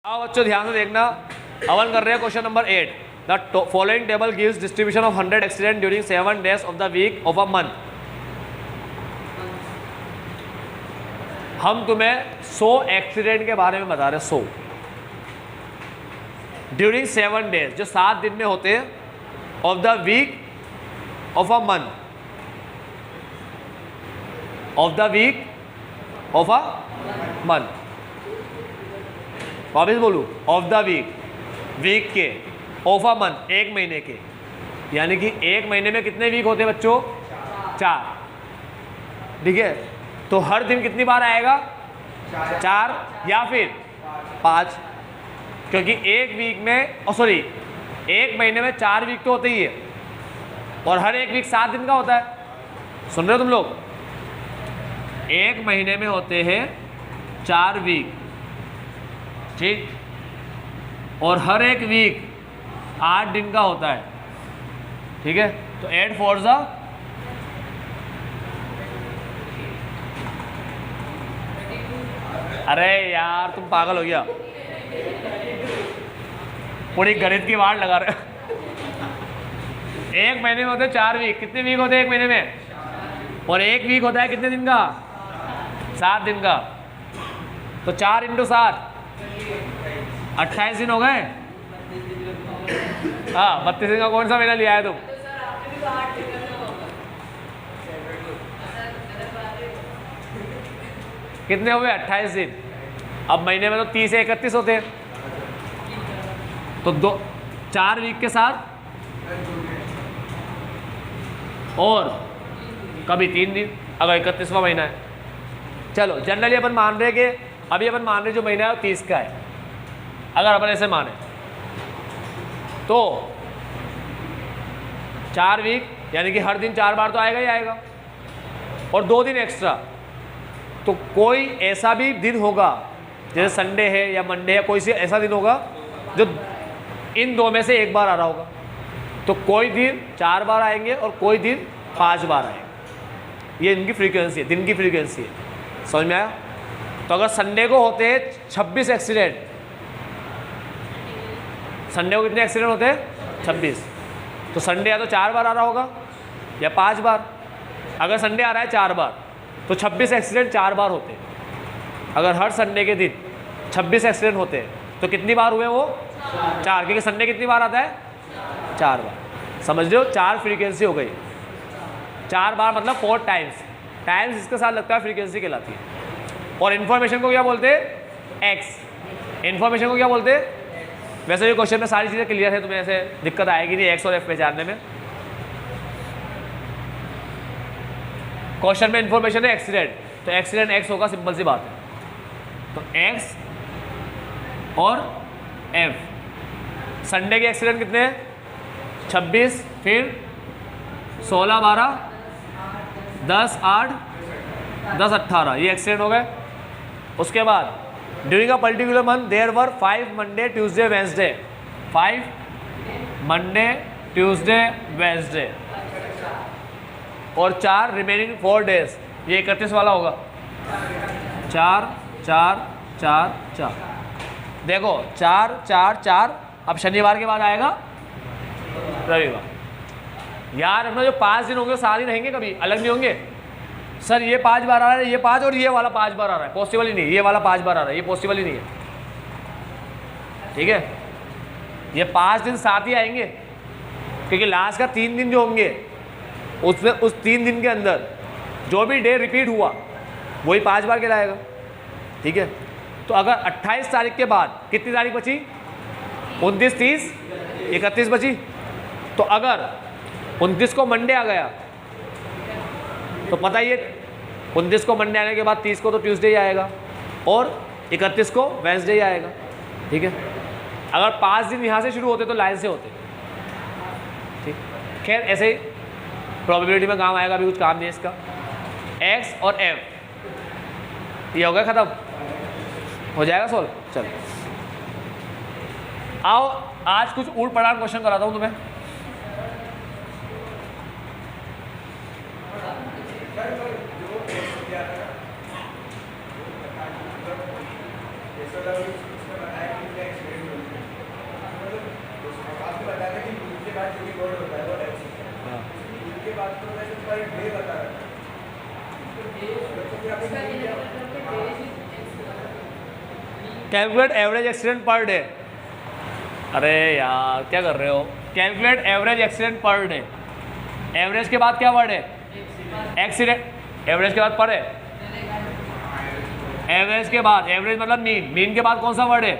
आओ बच्चों ध्यान से देखना, हवन कर रहे हैं question number 8। The following table gives distribution of 100 accident during 7 days of the week of a month. हम तुम्हें 100 एक्सीडेंट के बारे में बता रहे हैं, 100 ड्यूरिंग 7 days, जो 7 दिन में होते हैं, of the week of a month, of the week of a month. वापिस बोलूँ, ऑफ द वीक के, ऑफ अ मंथ एक महीने के, यानी कि एक महीने में कितने वीक होते हैं बच्चों? 4। ठीक है, तो हर दिन कितनी बार आएगा? 4 या फिर 5, क्योंकि एक वीक में एक महीने में 4 वीक तो होते ही है, और हर एक वीक 7 दिन का होता है। सुन रहे हो तुम लोग? एक महीने में होते हैं 4 वीक, ठीक, और हर एक वीक 8 दिन का होता है। ठीक है, तो 8 4 जा, अरे यार तुम पागल हो गया, पूरी गणित की वाट लगा रहे। एक महीने में होते 4 वीक, कितने वीक होते हैं एक महीने में? और एक वीक होता है कितने दिन का? 7 दिन का। तो 4 × 7 28 दिन हो गए। हाँ, 32 दिन का कौन सा महीना लिया है तुम? कितने हुए? 28 दिन। अब महीने में तो 30 से 31 होते हैं, तो 4 वीक के साथ और कभी 3 दिन, अगर 31वां महीना है। चलो जनरली अपन मान रहे कि अभी अपन मान रहे जो महीना है वो 30 का है। अगर अपन ऐसे माने तो 4 वीक, यानी कि हर दिन 4 बार तो आएगा ही आएगा, और 2 दिन एक्स्ट्रा। तो कोई ऐसा भी दिन होगा, जैसे संडे है या मंडे है, कोई सी ऐसा दिन होगा जो इन 2 में से एक बार आ रहा होगा। तो कोई दिन 4 बार आएंगे और कोई दिन 5 बार आएंगे। ये इनकी फ्रीक्वेंसी है, दिन की फ्रीक्वेंसी है। समझ में आया? तो अगर संडे को होते हैं 26 एक्सीडेंट, संडे को कितने एक्सीडेंट होते हैं? 26। तो संडे या तो 4 बार आ रहा होगा या 5 बार। अगर संडे आ रहा है 4 बार, तो 26 एक्सीडेंट 4 बार होते हैं। अगर हर संडे के दिन 26 एक्सीडेंट होते हैं तो कितनी बार हुए वो? 4, क्योंकि संडे कितनी बार आता है? 4 बार। समझ रहे हो? 4 फ्रीक्वेंसी हो गई। 4 बार मतलब 4 टाइम्स। टाइम्स इसके साथ लगता है फ्रीक्वेंसी कहलाती है। और इन्फॉर्मेशन को क्या बोलते हैं? एक्स। इन्फॉर्मेशन को क्या बोलते हैं? वैसे भी क्वेश्चन में सारी चीज़ें क्लियर है, तुम्हें ऐसे दिक्कत आएगी नहीं एक्स और एफ पहचानने में। क्वेश्चन में इन्फॉर्मेशन है एक्सीडेंट, तो एक्सीडेंट एक्स होगा, सिंपल सी बात है। तो एक्स और एफ। संडे के एक्सीडेंट कितने हैं? 26, फिर 16 12 10 8 10 18, ये एक्सीडेंट हो गए। उसके बाद during a particular month there were 5 Monday Tuesday Wednesday, 5 Monday Tuesday Wednesday, और 4 रिमेनिंग 4 डेज। ये 31 वाला होगा। 4 4 4 4। देखो 4 4 4, अब शनिवार के बाद आएगा रविवार। यार अपना जो 5 दिन होंगे 7 दिन रहेंगे, कभी अलग नहीं होंगे। सर ये 5 बार आ रहा है, ये 5 और ये वाला 5 बार आ रहा है, पॉसिबल ही नहीं। ये वाला 5 बार आ रहा है, ये पॉसिबल ही नहीं है। ठीक है, ये 5 दिन साथ ही आएंगे, क्योंकि लास्ट का 3 दिन जो होंगे उसमें उस 3 दिन के अंदर जो भी डे रिपीट हुआ वही 5 बार कहलाएगा। ठीक है, तो अगर 28 तारीख के बाद कितनी तारीख बची? 29 30 31 बची। तो अगर 29 को मंडे आ गया तो पता ही है 29 को मंडे आने के बाद 30 को तो ट्यूसडे ही आएगा, और 31 को वेंसडे ही आएगा। ठीक है, अगर 5 दिन यहाँ से शुरू होते तो लाइन से होते। ठीक, खैर ऐसे ही प्रोबेबिलिटी में काम आएगा, अभी कुछ काम नहीं है इसका। एक्स और एफ, ये हो गया ख़त्म, हो जाएगा सोल्व। चलो आओ आज कुछ ऊट पटांग क्वेश्चन कराता हूँ तुम्हें। Calculate average accident per day. अरे यार क्या कर रहे हो? Calculate average accident per day. Average के बाद क्या वर्ड है? एक्सीडेंट। एवरेज के बाद पर है। एवरेज के बाद, एवरेज मतलब मीन, मीन के बाद कौन सा वर्ड है?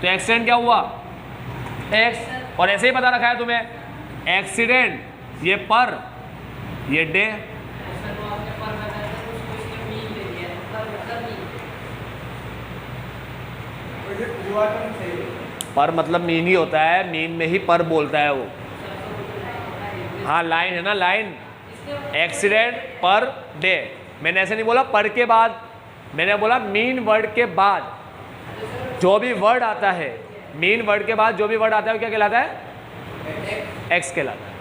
तो एक्सीडेंट क्या हुआ? एक्स। और ऐसे ही पता रखा है तुम्हें, एक्सीडेंट ये पर, ये डे। पर मतलब मीन ही होता है, मीन में ही पर बोलता है वो। हाँ लाइन है ना, लाइन। Accident per day. मैंने ऐसे नहीं बोला पर के बाद, मैंने बोला मीन वर्ड के बाद जो भी वर्ड आता है, मीन वर्ड के बाद जो भी वर्ड आता है वो क्या कहलाता है? एक्स कहलाता है।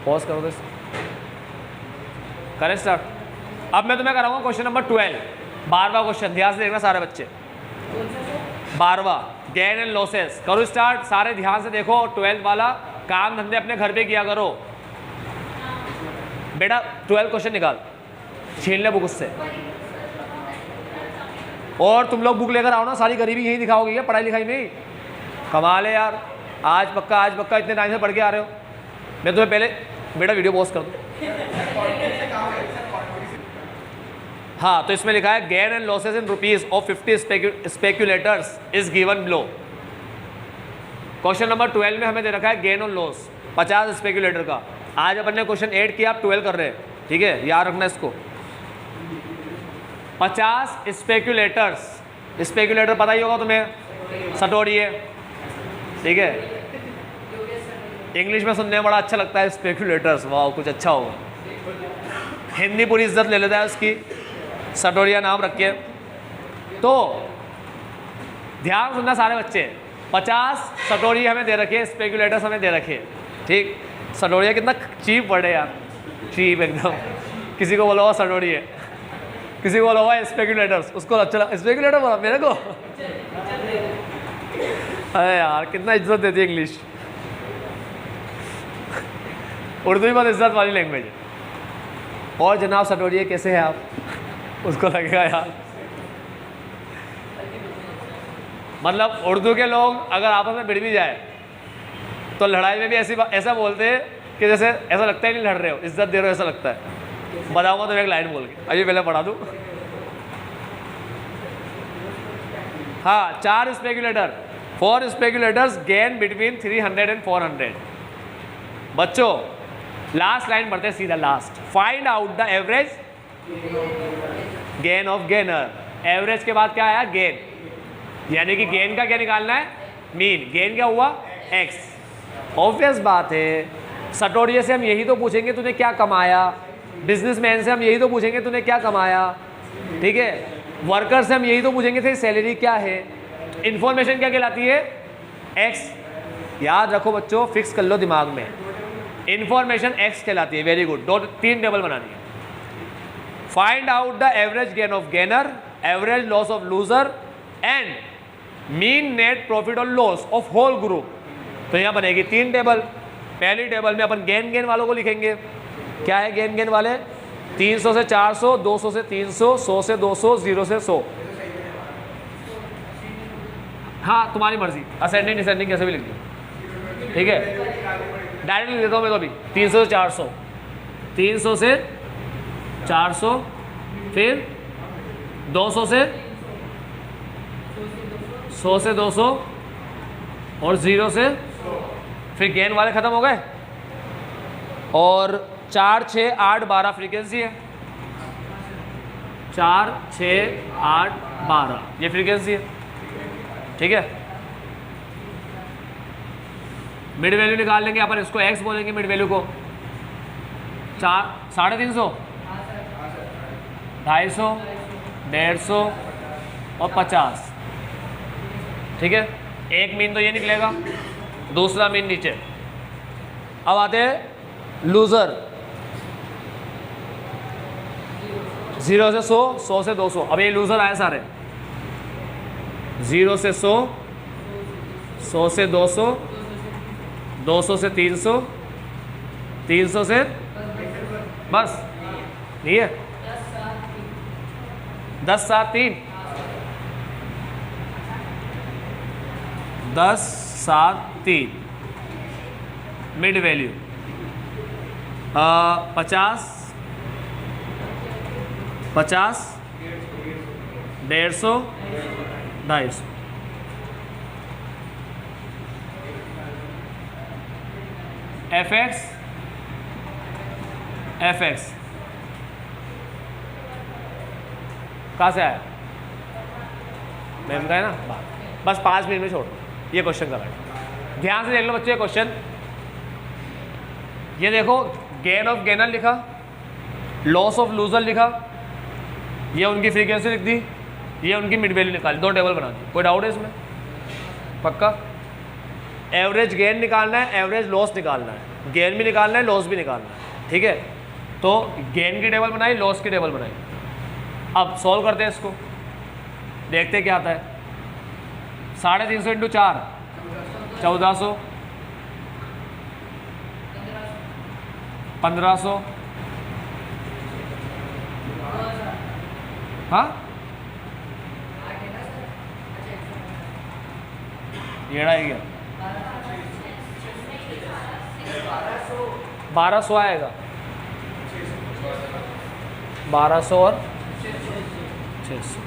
पॉज करो दोस्त, करें स्टार्ट। अब मैं तुम्हें कराऊंगा क्वेश्चन नंबर 12, 12वां क्वेश्चन। ध्यान से देखना सारे बच्चे, 12वां गेन एंड लॉसेस। करो स्टार्ट, सारे ध्यान से देखो। 12th वाला काम धंधे अपने घर पे किया करो बेटा। 12 क्वेश्चन निकाल, छीन ले बुक उससे। और तुम लोग बुक लेकर आओ ना, सारी गरीबी यही दिखाओगे क्या पढ़ाई लिखाई में ही? कमाल है यार, आज पक्का इतने टाइम से पढ़ के आ रहे हो। मैं तुम्हें पहले बेटा वीडियो पॉज कर दूँ। हाँ तो इसमें लिखा है gain and losses in rupees of 50 speculators is given below. Question number 12 में हमें दे रखा है गेन और लॉस 50 स्पेक्यूलेटर का। आज अपन ने क्वेश्चन 8 किया, आप 12 कर रहे हैं, ठीक है, याद रखना इसको। 50 स्पेक्यूलेटर्स, स्पेक्यूलेटर पता ही होगा तुम्हें, सटोरिए, ठीक है। इंग्लिश में सुनने में बड़ा अच्छा लगता है स्पेक्यूलेटर्स, वाह कुछ अच्छा होगा। हिंदी पूरी इज्जत ले लेता है उसकी, सटोरिया नाम रखिए। तो ध्यान सुनना सारे बच्चे, 50 सटोरिया हमें दे रखे, स्पेक्यूलेटर्स हमें दे रखे, ठीक। सटोरिया कितना चीप वर्ड है यार, चीप एकदम। किसी को बोला हुआ सटोरिया, किसी को बोला हुआ स्पेक्यूलेटर्स, उसको अच्छा लगा स्पेक्यूलेटर बोला मेरे को। अरे यार कितना इज्जत देती है इंग्लिश। उर्दू भी बहुत इज्जत वाली लैंग्वेज है। और जनाब सटोरिया कैसे हैं आप? उसको लगेगा यार, मतलब उर्दू के लोग अगर आपस में भिड़ भी जाए तो लड़ाई में भी ऐसा बोलते हैं कि जैसे ऐसा लगता ही नहीं लड़ रहे हो, इज्जत दे रहे हो ऐसा लगता है। बताऊंगा तो एक लाइन बोल के, अभी पहले पढ़ा दूँ। हाँ 4 speculator, 4 speculators gain between 300 and 400। बच्चों लास्ट लाइन पढ़ते हैं सीधा, last. Find out the average gain of gainer. Average के बाद क्या आया? गेन, यानी कि गेन का क्या निकालना है? मीन। गेन क्या हुआ? एक्स। ऑब्वियस बात है, सटोरिये से हम यही तो पूछेंगे तूने क्या कमाया, बिजनेसमैन से हम यही तो पूछेंगे तूने क्या कमाया, ठीक है, वर्कर से हम यही तो पूछेंगे तेरी सैलरी क्या है। इंफॉर्मेशन क्या कहलाती है? एक्स। याद रखो बच्चों, फिक्स कर लो दिमाग में, इंफॉर्मेशन एक्स कहलाती है। वेरी गुड, 3 टेबल बनानी है। Find out the average gain of gainer, average loss of loser and mean net profit और लॉस ऑफ होल ग्रुप। तो यहाँ बनेगी 3 टेबल। पहली टेबल में अपन गेन वालों को लिखेंगे। क्या है गेन वाले? 300 से 400, 200 से 300, 100 से 200, 0 से 100। हाँ तुम्हारी मर्जी, असेंडिंग डिसेंडिंग कैसे भी लिख दो, ठीक है। डायरेक्ट लिख देता हूँ मैं तो अभी, 300 से 400, 300 से 400, फिर 200 से 100 से 200 और 0 से, फिर गेन वाले ख़त्म हो गए। और 4, 6, 8, 12 फ्रीक्वेंसी है। 4, 6, 8, 12 ये फ्रीक्वेंसी है, ठीक है। मिड वैल्यू निकाल लेंगे अपन, इसको एक्स बोलेंगे मिड वैल्यू को। 4, 350, 250, 150 और 50, ठीक है। एक मीन तो ये निकलेगा, दूसरा मीन नीचे। अब आते हैं लूजर, 0 से 100, 100 से 200। अब ये लूजर आए सारे, 0 से 100, 100 से 200, 200 से 300, 300 से बस नहीं है 10 7 3 10 7 3 मिड वैल्यू 50 50 150 250 fx fx कहाँ से आया? मैम का है ना, बस 5 मिनट में छोड़ दो, ये क्वेश्चन कर रहा है। ध्यान से देख लो बच्चों ये क्वेश्चन। ये देखो गेन ऑफ गेनर लिखा, लॉस ऑफ लूजर लिखा, ये उनकी फ्रीक्वेंसी लिख दी, ये उनकी मिड वैल्यू निकाली, 2 टेबल बना दी। कोई डाउट है इसमें? पक्का? एवरेज गेन निकालना है, एवरेज लॉस निकालना है, गेन भी निकालना है, लॉस भी निकालना है, ठीक है। तो गेन की टेबल बनाई, लॉस की टेबल बनाई। अब सॉल्व करते हैं इसको, देखते हैं क्या आता है। 350 इंटू 4 1400, 1500, हाँ ये रहा क्या? 1200 आएगा, 1200 और 600,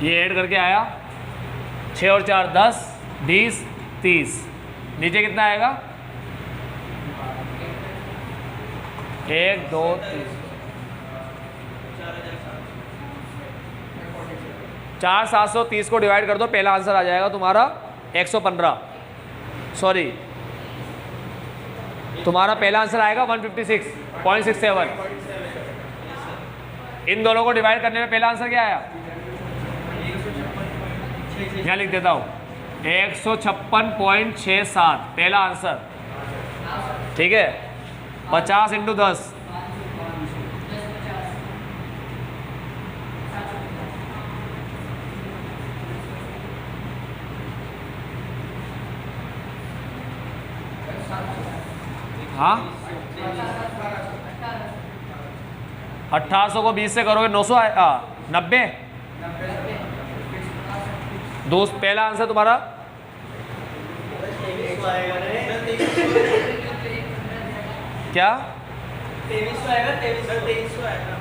ये ऐड करके आया 6 और 4 10 20 30, नीचे कितना आएगा? 1 2 3 4 730 को डिवाइड कर दो, पहला आंसर आ जाएगा तुम्हारा 115। सॉरी, तुम्हारा पहला आंसर आएगा 156.67। इन दोनों को डिवाइड करने में पहला आंसर क्या आया? यहाँ लिख देता हूँ 156.67 पहला आंसर, ठीक है। 50 इंटू 10 हाँ 1800 को 20 से करोगे 900 आएगा, 90। दोस्त पहला आंसर तुम्हारा क्या? 2300 आएगा, 2300 आएगा।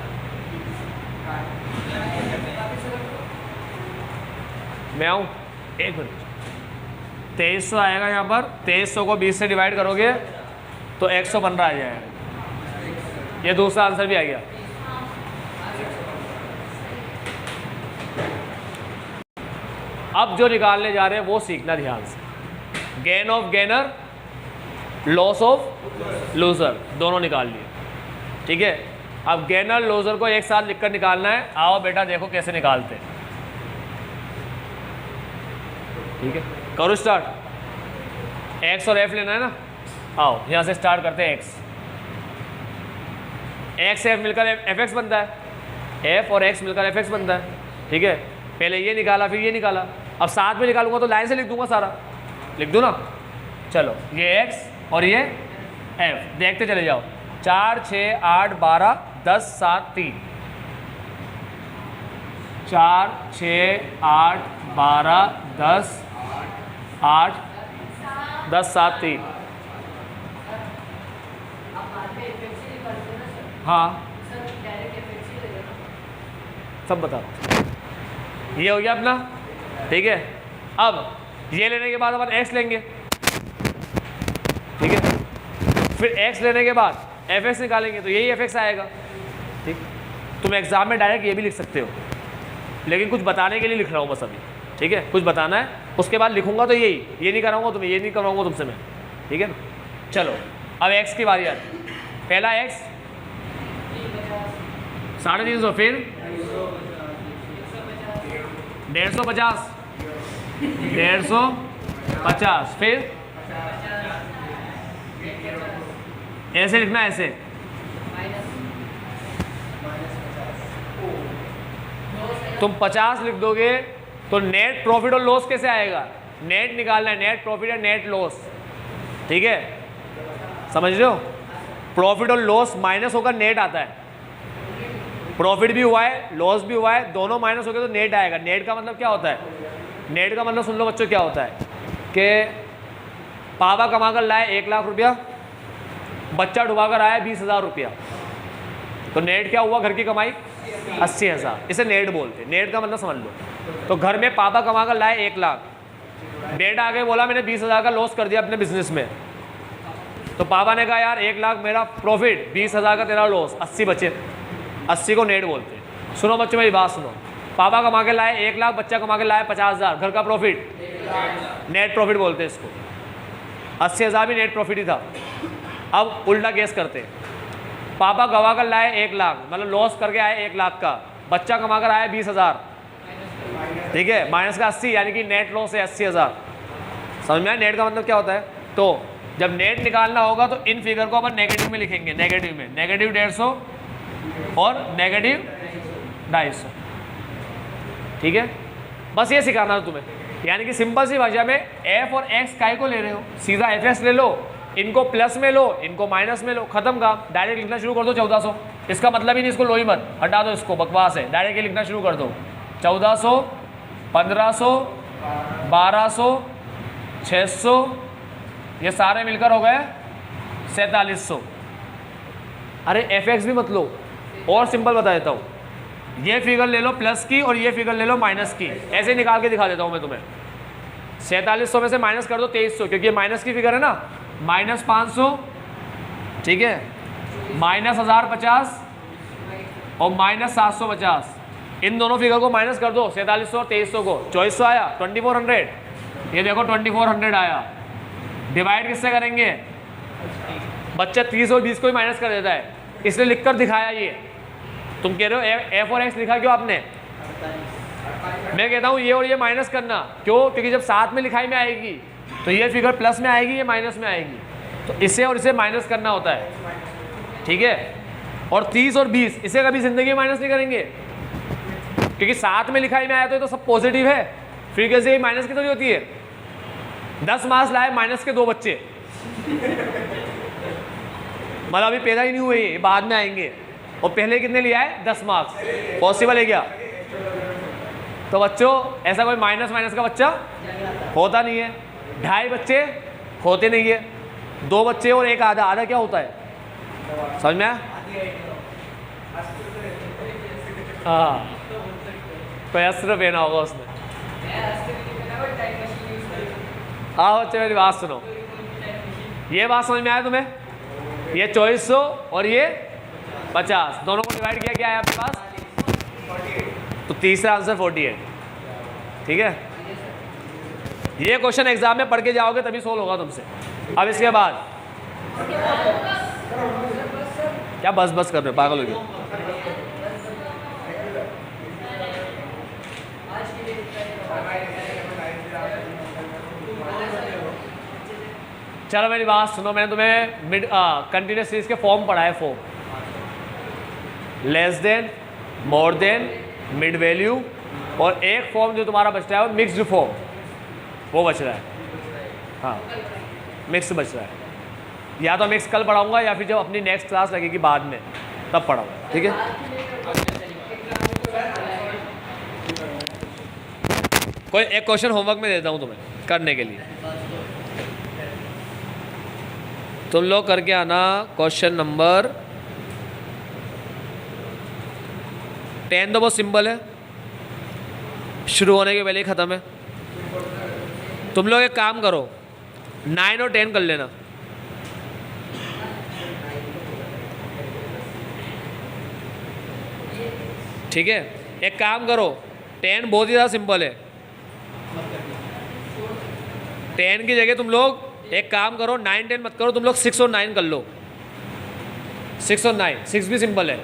मैं आऊँ, एक मिनट। 2300 आएगा यहाँ पर, 2300 को 20 से डिवाइड करोगे तो 115 आ जाएगा। ये दूसरा आंसर भी आ गया। अब जो निकालने जा रहे हैं वो सीखना ध्यान से। Gain of gainer, loss of loser, दोनों निकाल लिए, ठीक है। अब गेनर लूजर को एक साथ लिखकर निकालना है। आओ बेटा देखो कैसे निकालते हैं, ठीक है। करो स्टार्ट। एक्स और एफ लेना है ना, आओ यहाँ से स्टार्ट करते हैं। एक्स एफ मिलकर एफ एक्स बनता है, एफ और एक्स मिलकर एफ एक्स बनता है, ठीक है। पहले ये निकाला फिर ये निकाला, अब साथ में निकालूंगा तो लाइन से लिख दूंगा, सारा लिख दूँ ना। चलो ये एक्स और ये एफ, देखते चले जाओ। 4 6 8 12 10 7 3, 4 6 8 12 10 8 10 7 3। हाँ सब बता, ये हो गया अपना, ठीक है। अब ये लेने के बाद अपन एक्स लेंगे, ठीक है। फिर एक्स लेने के बाद एफ एक्स निकालेंगे तो यही एफ एक्स आएगा, ठीक। तुम एग्जाम में डायरेक्ट ये भी लिख सकते हो, लेकिन कुछ बताने के लिए लिख रहा हूँ बस अभी, ठीक है। कुछ बताना है, उसके बाद लिखूंगा तो यही, ये नहीं कराऊंगा तुम्हें, ये नहीं कराऊंगा तुमसे मैं, ठीक है ना। चलो अब एक्स की बारी आती है। पहला एक्स 350, फिर 150, 150, फिर ऐसे लिखना, ऐसे तुम 50 लिख दोगे तो नेट प्रॉफिट और लॉस कैसे आएगा? नेट निकालना है, नेट प्रॉफिट या नेट लॉस, ठीक है, समझ रहे हो? प्रॉफिट और लॉस माइनस होकर नेट आता है। प्रॉफिट भी हुआ है, लॉस भी हुआ है, दोनों माइनस हो गए तो नेट आएगा। नेट का मतलब क्या होता है? नेट का मतलब सुन लो बच्चों, क्या होता है कि पापा कमा कर लाए 1 लाख रुपया, बच्चा डुबा कर आया 20,000 रुपया, तो नेट क्या हुआ? घर की कमाई 80,000। इसे नेट बोलते हैं। नेट का मतलब समझ लो। तो घर में पापा कमा कर लाए 1 लाख, बेटा आगे बोला मैंने 20,000 का लॉस कर दिया अपने बिजनेस में, तो पापा ने कहा यार 1 लाख मेरा प्रॉफिट, 20,000 का तेरा लॉस, 80 बचे, 80 को नेट बोलते हैं। सुनो बच्चों मेरी बात सुनो, पापा कमा के लाए 1 लाख, बच्चा कमा के लाए 50,000, घर का प्रॉफिट नेट प्रॉफिट बोलते हैं इसको। 80,000 भी नेट प्रॉफिट ही था। अब उल्टा केस करते हैं, पापा गवा कर लाए 1 लाख, मतलब लॉस करके आए 1 लाख का, बच्चा कमा कर आया 20,000, ठीक है, माइनस का 80, यानी कि नेट लॉस है 80,000। समझ में आया नेट का मतलब क्या होता है? तो जब नेट निकालना होगा तो इन फिगर को अपन नेगेटिव में लिखेंगे, नेगेटिव में, नेगेटिव 150 और नेगेटिव 250, ठीक है। बस ये सिखाना है तुम्हें, यानी कि सिंपल सी भाषा में एफ और एक्स काय को ले रहे हो, सीधा एफ एक्स ले लो, इनको प्लस में लो, इनको माइनस में लो, खत्म काम। डायरेक्ट लिखना शुरू कर दो 1400, इसका मतलब ही नहीं, इसको लो ही मत, हटा दो इसको, बकवास है। डायरेक्ट ही लिखना शुरू कर दो, 1400, 1500, 1200, 600, ये सारे मिलकर हो गए 4700। अरे एफ एक्स भी मत लो, और सिंपल बता देता हूँ, ये फिगर ले लो प्लस की और ये फिगर ले लो माइनस की, ऐसे निकाल के दिखा देता हूँ मैं तुम्हें। 4700 में से माइनस कर दो 2300, क्योंकि ये माइनस की फिगर है ना, माइनस 500, ठीक है, माइनस 1050 और माइनस 750, इन दोनों फिगर को माइनस कर दो, 4700 और 2300 को, 2400 आया, 2400, ये देखो 2400 आया। डिवाइड किससे करेंगे? बच्चा 30 और 20 को ही माइनस कर देता है, इसलिए लिखकर दिखाया ये। तुम कह रहे हो एफ और एक्स लिखा क्यों आपने? मैं कहता हूँ ये और ये माइनस करना, क्यों? क्योंकि जब साथ में लिखाई में आएगी तो ये फिगर प्लस में आएगी, ये माइनस में आएगी, तो इसे और इसे माइनस करना होता है, ठीक है। और 30 और 20 इसे कभी जिंदगी में माइनस नहीं करेंगे, क्योंकि साथ में लिखाई में आया तो ये तो सब पॉजिटिव है, फिर कैसे माइनस की थोड़ी होती है। 10 मार्क्स लाए, माइनस के 2 बच्चे, मतलब अभी पैदा ही नहीं हुए, ये बाद में आएंगे, और पहले कितने लिया है? 10 मार्क्स। पॉसिबल है क्या? तो बच्चों ऐसा कोई माइनस माइनस का बच्चा होता नहीं है, 2.5 बच्चे होते नहीं है, 2 बच्चे और एक आधा, आधा क्या होता है? समझ में आया? हाँ, कोई अस्त्र पहना होगा उसने। हाँ बच्चे मेरी बात सुनो, ये बात समझ में आया तुम्हें? ये 2400 और ये 50, दोनों को डिवाइड किया, क्या है आपके पास? तो तीसरा आंसर 48, ठीक है। ये क्वेश्चन एग्जाम में पढ़ के जाओगे तभी सोल्व होगा तुमसे। अब इसके बाद क्या बस बस कर रहे हो, पागल हो गए? चलो मेरी बात सुनो, मैंने तुम्हें मिड कंटिन्यूस सीरीज के फॉर्म पढ़ाए, form less than, more than, mid value, और एक फॉर्म जो तुम्हारा बच रहा है वो मिक्स्ड फॉर्म, वो बच रहा है। हाँ मिक्स बच रहा है, या तो मिक्स कल पढ़ाऊंगा या फिर जब अपनी नेक्स्ट क्लास लगेगी बाद में तब पढ़ाऊंगा, ठीक है। कोई एक क्वेश्चन होमवर्क में देता हूँ तुम्हें करने के लिए, तुम लोग करके आना। क्वेश्चन नंबर 10 तो बहुत सिंपल है, शुरू होने के पहले ही ख़त्म है। तुम लोग एक काम करो, 9 और 10 कर लेना, ठीक है। एक काम करो, 10 बहुत ही ज़्यादा सिंपल है, 10 की जगह तुम लोग एक काम करो, 9 10 मत करो, तुम लोग 6 और 9 कर लो, 6 और 9, 6 भी सिंपल है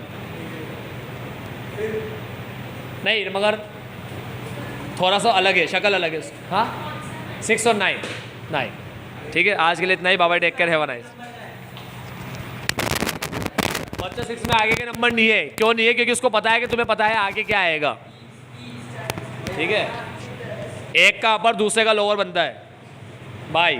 नहीं, मगर थोड़ा सा अलग है, शक्ल अलग है। हाँ 6 और 9, ठीक है। आज के लिए इतना ही, बाबा take care, have a nice. बच्चा 6 में आगे के नंबर नहीं है, क्यों नहीं है? क्योंकि उसको पता है कि तुम्हें पता है आगे क्या आएगा, ठीक है। एक का अपर दूसरे का लोअर बनता है बाई।